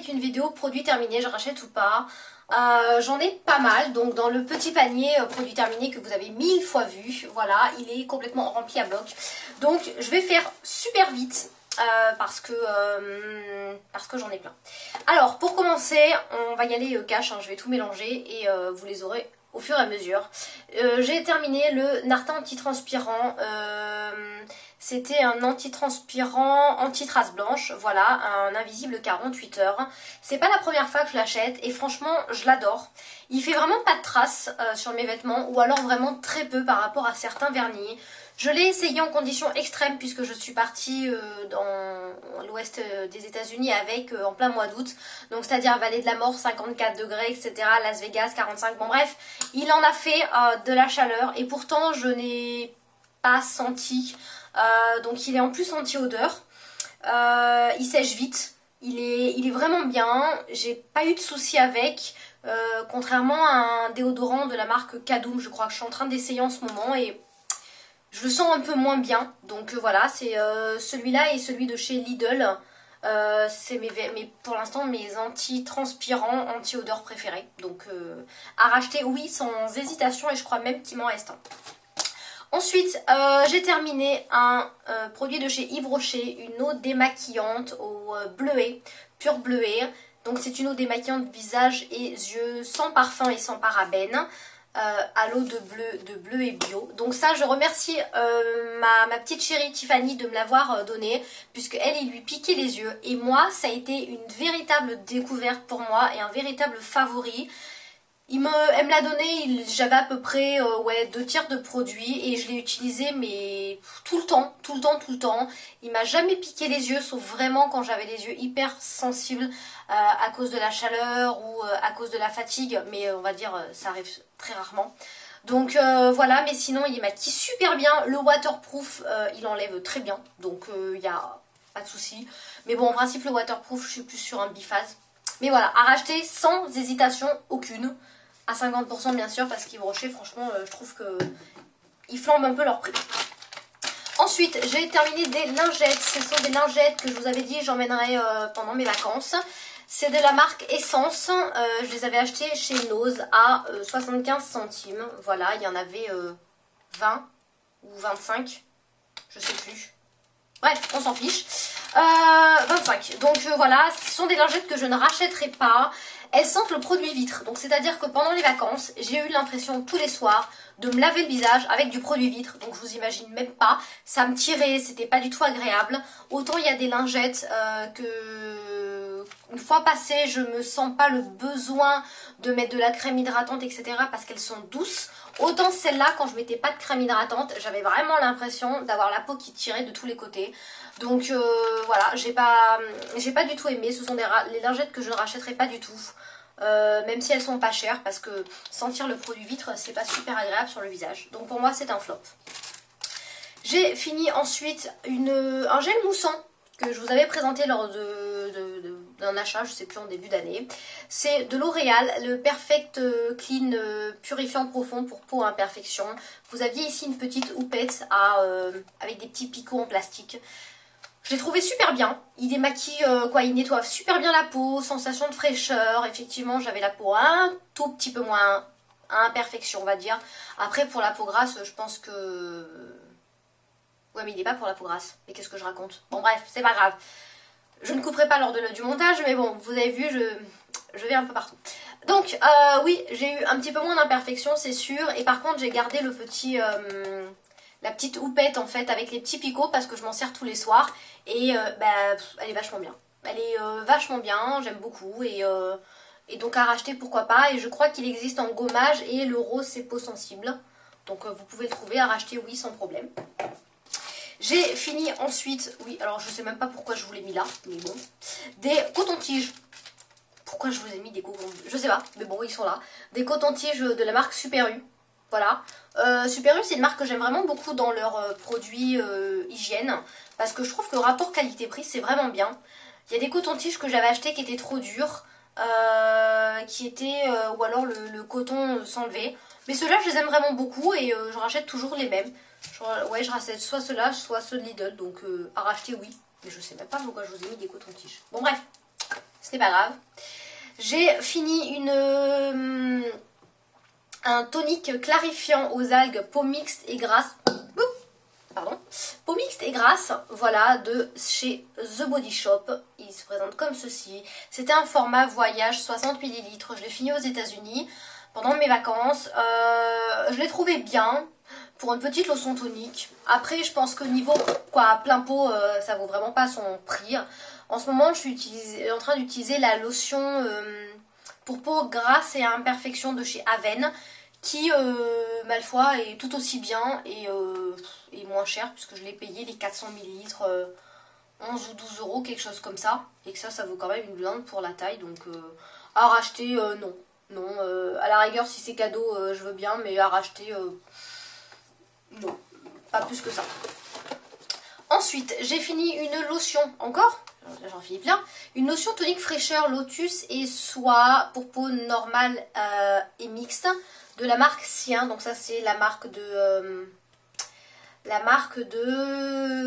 est une vidéo produit terminé, je rachète ou pas. J'en ai pas mal, donc dans le petit panier produit terminé que vous avez 1000 fois vu, voilà, il est complètement rempli à bloc. Donc je vais faire super vite parce que j'en ai plein. Alors pour commencer, on va y aller cash, hein, je vais tout mélanger et vous les aurez au fur et à mesure. J'ai terminé le Nartin antitranspirant. C'était un antitranspirant anti-trace blanche, voilà, un invisible 48 heures. C'est pas la première fois que je l'achète et franchement je l'adore. Il fait vraiment pas de traces sur mes vêtements ou alors vraiment très peu par rapport à certains vernis. Je l'ai essayé en conditions extrêmes puisque je suis partie dans l'ouest des États-Unis avec en plein mois d'août. Donc c'est-à-dire Vallée de la Mort, 54 degrés, etc. Las Vegas, 45. Bon bref, il en a fait de la chaleur et pourtant je n'ai pas senti. Donc il est en plus anti-odeur. Il sèche vite. Il est vraiment bien. J'ai pas eu de soucis avec. Contrairement à un déodorant de la marque Kadoum, je crois que je suis en train d'essayer en ce moment et je le sens un peu moins bien. Donc voilà, c'est celui-là et celui de chez Lidl. C'est pour l'instant mes anti-transpirants, anti-odeur préférés. Donc à racheter, oui, sans hésitation et je crois même qu'il m'en reste un. Ensuite, j'ai terminé un produit de chez Yves Rocher, une eau démaquillante au bleuet, pur bleuet. Donc c'est une eau démaquillante visage et yeux sans parfum et sans parabènes. À l'eau de bleu et bio. Donc ça, je remercie ma petite chérie Tiffany de me l'avoir donné, puisque elle, il lui piquait les yeux. Et moi, ça a été une véritable découverte pour moi et un véritable favori. Elle me l'a donné, j'avais à peu près ouais, 2 tiers de produit et je l'ai utilisé mais tout le temps. Il m'a jamais piqué les yeux, sauf vraiment quand j'avais les yeux hyper sensibles à cause de la chaleur ou à cause de la fatigue, mais on va dire ça arrive très rarement. Donc voilà, mais sinon il maquille super bien, le waterproof il enlève très bien, donc il n'y a pas de souci. Mais bon, en principe le waterproof je suis plus sur un biphase. Mais voilà, à racheter sans hésitation aucune. À 50% bien sûr, parce qu'Yves Rocher, franchement, je trouve que ils flambent un peu leur prix. Ensuite, j'ai terminé des lingettes. Ce sont des lingettes que je vous avais dit, j'emmènerai pendant mes vacances. C'est de la marque Essence. Je les avais achetées chez Nose à 75 centimes. Voilà, il y en avait 20 ou 25. Je sais plus. Bref, on s'en fiche. 25. Donc voilà, ce sont des lingettes que je ne rachèterai pas. Elles sentent le produit vitre. Donc c'est-à-dire que pendant les vacances, j'ai eu l'impression tous les soirs de me laver le visage avec du produit vitre. Donc je vous imagine même pas. Ça me tirait, c'était pas du tout agréable. Autant il y a des lingettes que une fois passées, je me sens pas le besoin de mettre de la crème hydratante, etc. parce qu'elles sont douces. Autant celle-là, quand je mettais pas de crème hydratante, j'avais vraiment l'impression d'avoir la peau qui tirait de tous les côtés. Donc voilà, j'ai pas du tout aimé. Ce sont les lingettes que je ne rachèterai pas du tout. Même si elles sont pas chères, parce que sentir le produit vitre, c'est pas super agréable sur le visage. Donc pour moi, c'est un flop. J'ai fini ensuite un gel moussant que je vous avais présenté lors d'un achat, je sais plus, en début d'année. C'est de L'Oréal, le Perfect Clean Purifiant Profond pour peau imperfection. Vous aviez ici une petite houppette avec des petits picots en plastique. Je l'ai trouvé super bien. Il démaquille, il nettoie super bien la peau, sensation de fraîcheur. Effectivement, j'avais la peau un tout petit peu moins à imperfection, on va dire. Après, pour la peau grasse, je pense que... Ouais, mais il n'est pas pour la peau grasse. Mais qu'est-ce que je raconte? Bon, bref, c'est pas grave. Je ne couperai pas lors du montage, mais bon, vous avez vu, je vais un peu partout. Donc, oui, j'ai eu un petit peu moins d'imperfection, c'est sûr. Et par contre, j'ai gardé le petit... la petite houppette en fait avec les petits picots parce que je m'en sers tous les soirs et elle est vachement bien. Elle est vachement bien, j'aime beaucoup et donc à racheter pourquoi pas. Et je crois qu'il existe en gommage et le rose c'est peau sensible. Donc vous pouvez le trouver à racheter, oui, sans problème. J'ai fini ensuite, oui, alors je sais même pas pourquoi je vous l'ai mis là, mais bon, des cotons-tiges. Pourquoi je vous ai mis des cotons-tiges? Je sais pas, mais bon, ils sont là. Des cotons-tiges de la marque Super U. Voilà. Super U, c'est une marque que j'aime vraiment beaucoup dans leurs produits hygiène. Parce que je trouve que le rapport qualité-prix, c'est vraiment bien. Il y a des cotons-tiges que j'avais achetés qui étaient trop durs. Ou alors le coton s'enlevait. Mais ceux-là, je les aime vraiment beaucoup et je rachète toujours les mêmes. Ouais, je rachète soit ceux-là, soit ceux de Lidl. Donc à racheter, oui. Mais je sais même pas pourquoi je vous ai mis des cotons-tiges. Bon, bref. ce n'est pas grave. J'ai fini un tonique clarifiant aux algues peau mixte et grasse. Pardon. Peau mixte et grasse, voilà, de chez The Body Shop. Il se présente comme ceci. C'était un format voyage 60 ml. Je l'ai fini aux États-Unis pendant mes vacances. Je l'ai trouvé bien pour une petite lotion tonique. Après, je pense que niveau plein pot, ça vaut vraiment pas son prix. En ce moment, je suis en train d'utiliser la lotion pour peau grasse et à imperfection de chez Aven, qui, ma foi, est tout aussi bien et moins cher, puisque je l'ai payé les 400 ml 11 ou 12 euros, quelque chose comme ça. Et que ça vaut quand même une blinde pour la taille, donc à racheter, non. Non, à la rigueur, si c'est cadeau, je veux bien, mais à racheter, non, pas plus que ça. Ensuite, j'ai fini une lotion, encore, j'en finis plein, une lotion tonique fraîcheur Lotus et soie pour peau normale et mixte de la marque Sien. Donc ça c'est la marque de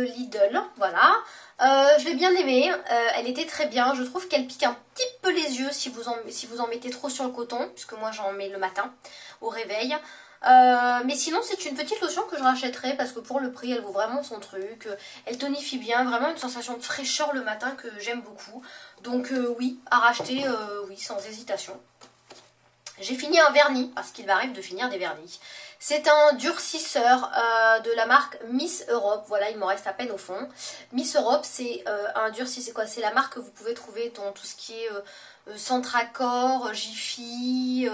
Lidl, voilà. Je l'ai bien aimée, elle était très bien. Je trouve qu'elle pique un petit peu les yeux si vous en mettez trop sur le coton, puisque moi j'en mets le matin au réveil. Mais sinon c'est une petite lotion que je rachèterai parce que pour le prix elle vaut vraiment son truc. Elle tonifie bien, vraiment une sensation de fraîcheur le matin que j'aime beaucoup. Donc oui, à racheter, oui, sans hésitation. J'ai fini un vernis, parce qu'il m'arrive de finir des vernis. C'est un durcisseur de la marque Miss Europe. Voilà, il m'en reste à peine au fond. Miss Europe, c'est un durcisseur, quoi. C'est la marque que vous pouvez trouver dans tout ce qui est Centracor, Jiffy,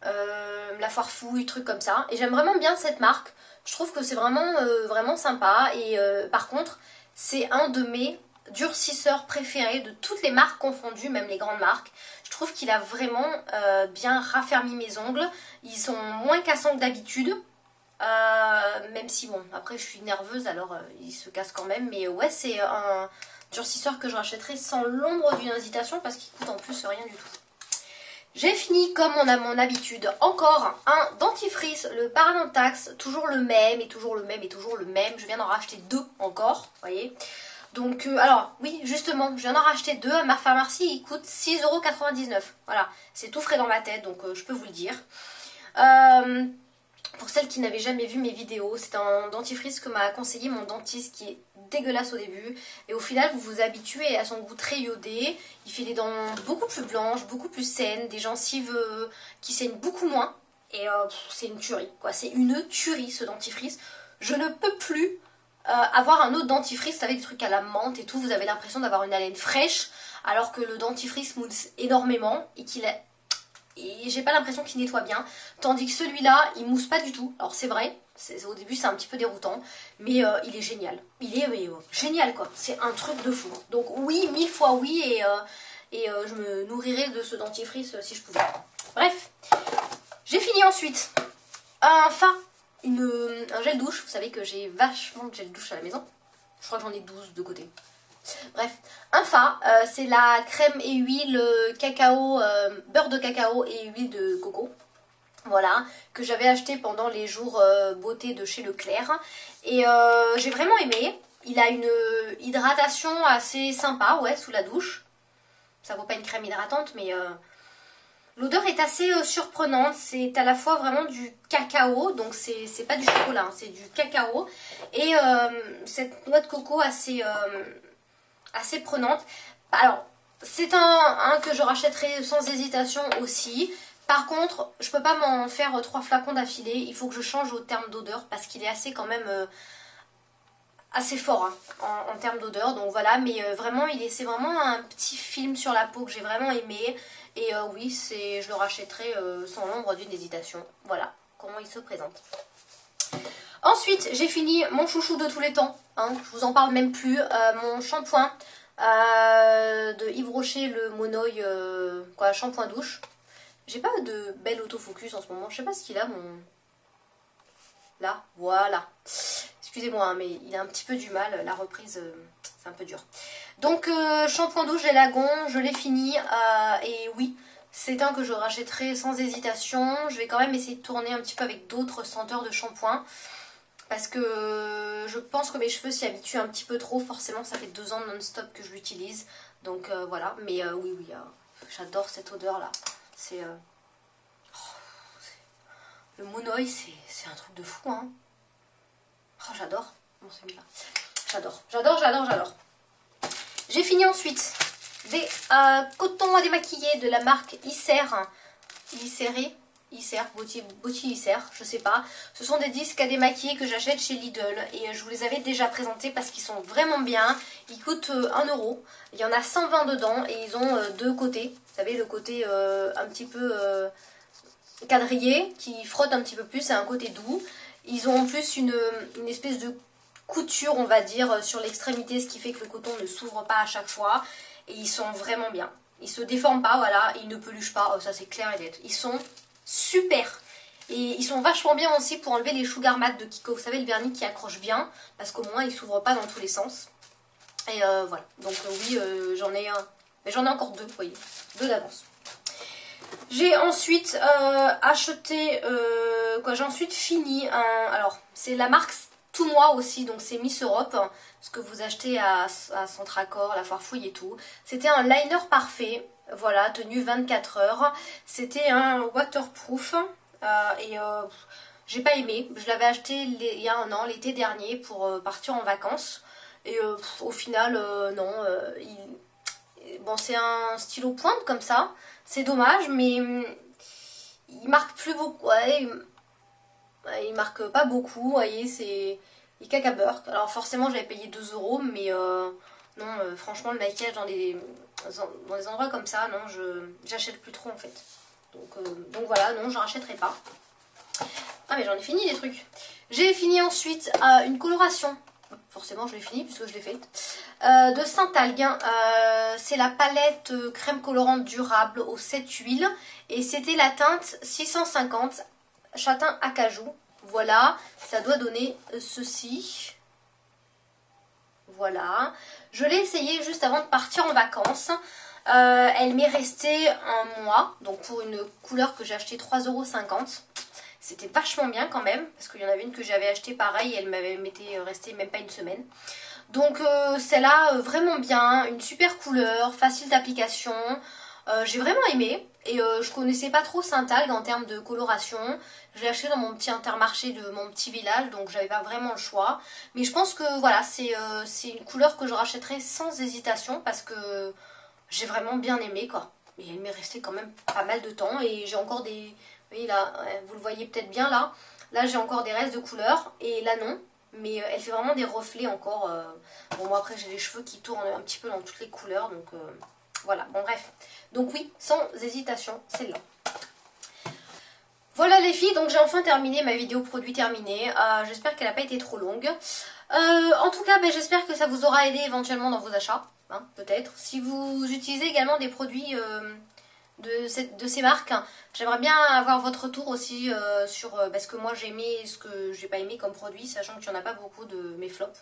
La Foire Fouille, trucs comme ça. Et j'aime vraiment bien cette marque. Je trouve que c'est vraiment, vraiment sympa. Et par contre, c'est un de mes durcisseurs préférés de toutes les marques confondues, même les grandes marques. Je trouve qu'il a vraiment bien raffermi mes ongles. Ils sont moins cassants que d'habitude. Même si, bon, après je suis nerveuse, alors ils se cassent quand même. Mais ouais, c'est un durcisseur que je rachèterai sans l'ombre d'une hésitation parce qu'il coûte en plus rien du tout. J'ai fini, comme on a mon habitude, encore un dentifrice, le Parodontax, toujours le même, et toujours le même, et toujours le même. Je viens d'en racheter 2 encore, vous voyez. Donc, alors, oui, justement, je viens d'en racheter 2 à ma pharmacie, il coûte 6,99 €. Voilà, c'est tout frais dans ma tête, donc je peux vous le dire. Pour celles qui n'avaient jamais vu mes vidéos, c'est un dentifrice que m'a conseillé mon dentiste qui est dégueulasse au début. Et au final, vous vous habituez à son goût très iodé. Il fait les dents beaucoup plus blanches, beaucoup plus saines, des gencives qui saignent beaucoup moins. Et c'est une tuerie, quoi. C'est une tuerie, ce dentifrice. Je ne peux plus avoir un autre dentifrice avec des trucs à la menthe et tout. Vous avez l'impression d'avoir une haleine fraîche, alors que le dentifrice mousse énormément et qu'il a... Et j'ai pas l'impression qu'il nettoie bien. Tandis que celui-là, il mousse pas du tout. Alors c'est vrai, au début c'est un petit peu déroutant. Mais il est génial. Il est génial quoi. C'est un truc de fou. Donc oui, 1000 fois oui. Et je me nourrirais de ce dentifrice si je pouvais. Bref. J'ai fini ensuite. Un gel douche. Vous savez que j'ai vachement de gel douche à la maison. Je crois que j'en ai 12 de côté. Bref, un c'est la crème et huile cacao, beurre de cacao et huile de coco. Voilà, que j'avais acheté pendant les jours beauté de chez Leclerc. Et j'ai vraiment aimé. Il a une hydratation assez sympa, ouais, sous la douche. Ça vaut pas une crème hydratante, mais l'odeur est assez surprenante. C'est à la fois vraiment du cacao, donc c'est pas du chocolat, hein, c'est du cacao. Et cette noix de coco assez prenante. Alors, c'est un que je rachèterai sans hésitation aussi. Par contre, je peux pas m'en faire 3 flacons d'affilée. Il faut que je change au terme d'odeur parce qu'il est assez quand même assez fort hein, en termes d'odeur. Donc voilà, mais vraiment, c'est vraiment un petit film sur la peau que j'ai vraiment aimé. Et oui, je le rachèterai sans l'ombre d'une hésitation. Voilà comment il se présente. Ensuite, j'ai fini mon chouchou de tous les temps, hein, je vous en parle même plus, mon shampoing de Yves Rocher, le Monoï, shampoing douche. J'ai pas de bel autofocus en ce moment, je sais pas ce qu'il a mon... Là, voilà. Excusez-moi, hein, mais il a un petit peu du mal, la reprise, c'est un peu dur. Donc, shampoing douche et lagon, je l'ai fini, et oui, c'est un que je rachèterai sans hésitation. Je vais quand même essayer de tourner un petit peu avec d'autres senteurs de shampoing. parce que je pense que mes cheveux s'y habituent un petit peu trop. Forcément, ça fait 2 ans non-stop que je l'utilise. Donc voilà, mais oui, j'adore cette odeur-là. C'est... le Monoï, c'est un truc de fou, hein. Oh, j'adore. Bon, c'est là. J'adore. J'ai fini ensuite des cotons à démaquiller de la marque Isser. Isser, Boti Isser, je sais pas. Ce sont des disques à démaquiller que j'achète chez Lidl et je vous les avais déjà présentés parce qu'ils sont vraiment bien. Ils coûtent 1 euro. Il y en a 120 dedans et ils ont 2 côtés. Vous savez, le côté un petit peu quadrillé qui frotte un petit peu plus et un côté doux. Ils ont en plus une espèce de couture, on va dire, sur l'extrémité, ce qui fait que le coton ne s'ouvre pas à chaque fois. Et ils sont vraiment bien. Ils se déforment pas, voilà, et ils ne peluchent pas, oh, ça c'est clair et net. Ils sont super. Et ils sont vachement bien aussi pour enlever les sugar mat de Kiko. Vous savez, le vernis qui accroche bien, parce qu'au moins il s'ouvre pas dans tous les sens. Et voilà, donc oui, j'en ai un. Mais j'en ai encore 2, vous voyez, 2 d'avance. J'ai ensuite acheté, j'ai ensuite fini un, alors c'est la marque Tout Moi aussi, donc c'est Miss Europe, ce que vous achetez à Centracor, la Foire Fouille et tout. C'était un liner parfait, voilà, tenu 24 heures. C'était un waterproof et j'ai pas aimé. Je l'avais acheté il y a 1 an, l'été dernier, pour partir en vacances. Et au final, non, bon, c'est un stylo pointe comme ça. C'est dommage, mais il marque plus beaucoup. Ouais, il marque pas beaucoup. Vous voyez, c'est... Il caca beurre. Alors forcément, j'avais payé 2 euros, mais non, franchement, le maquillage dans des endroits comme ça, non, j'achète plus trop en fait. Donc voilà, non, j'en rachèterai pas. Ah, mais j'en ai fini des trucs. J'ai fini ensuite une coloration. Forcément, je l'ai fini puisque je l'ai faite. De Saint-Algue. C'est la palette crème colorante durable aux 7 huiles. Et c'était la teinte 650 châtain acajou. Voilà, ça doit donner ceci. Voilà. Je l'ai essayé juste avant de partir en vacances. Elle m'est restée 1 mois. Donc pour une couleur que j'ai achetée 3,50 €. C'était vachement bien quand même. Parce qu'il y en avait une que j'avais achetée pareil. Et elle m'avait restée même pas 1 semaine. Donc celle-là, vraiment bien. Une super couleur, facile d'application. J'ai vraiment aimé. Et je connaissais pas trop Saint-Algue en termes de coloration. Je l'ai acheté dans mon petit Intermarché de mon petit village, donc j'avais pas vraiment le choix. Mais je pense que voilà, c'est une couleur que je rachèterai sans hésitation parce que j'ai vraiment bien aimé quoi. Et elle m'est restée quand même pas mal de temps et j'ai encore des... Vous voyez là, vous le voyez peut-être bien là. Là j'ai encore des restes de couleur et là non. Mais elle fait vraiment des reflets encore. Bon moi après j'ai les cheveux qui tournent un petit peu dans toutes les couleurs donc... Voilà, bon bref. Donc oui, sans hésitation, celle-là. Voilà les filles, donc j'ai enfin terminé ma vidéo produit terminée. J'espère qu'elle n'a pas été trop longue. En tout cas, j'espère que ça vous aura aidé éventuellement dans vos achats. Hein, peut-être. Si vous utilisez également des produits de ces marques, j'aimerais bien avoir votre retour aussi sur ce que moi j'ai aimé et ce que j'ai pas aimé comme produit, sachant qu'il n'y en a pas beaucoup de mes flops.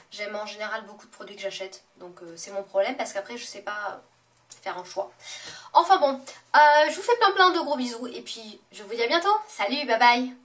J'aime en général beaucoup de produits que j'achète. Donc c'est mon problème parce qu'après je sais pas... faire un choix. Enfin bon, je vous fais plein de gros bisous et puis je vous dis à bientôt. Salut, bye bye.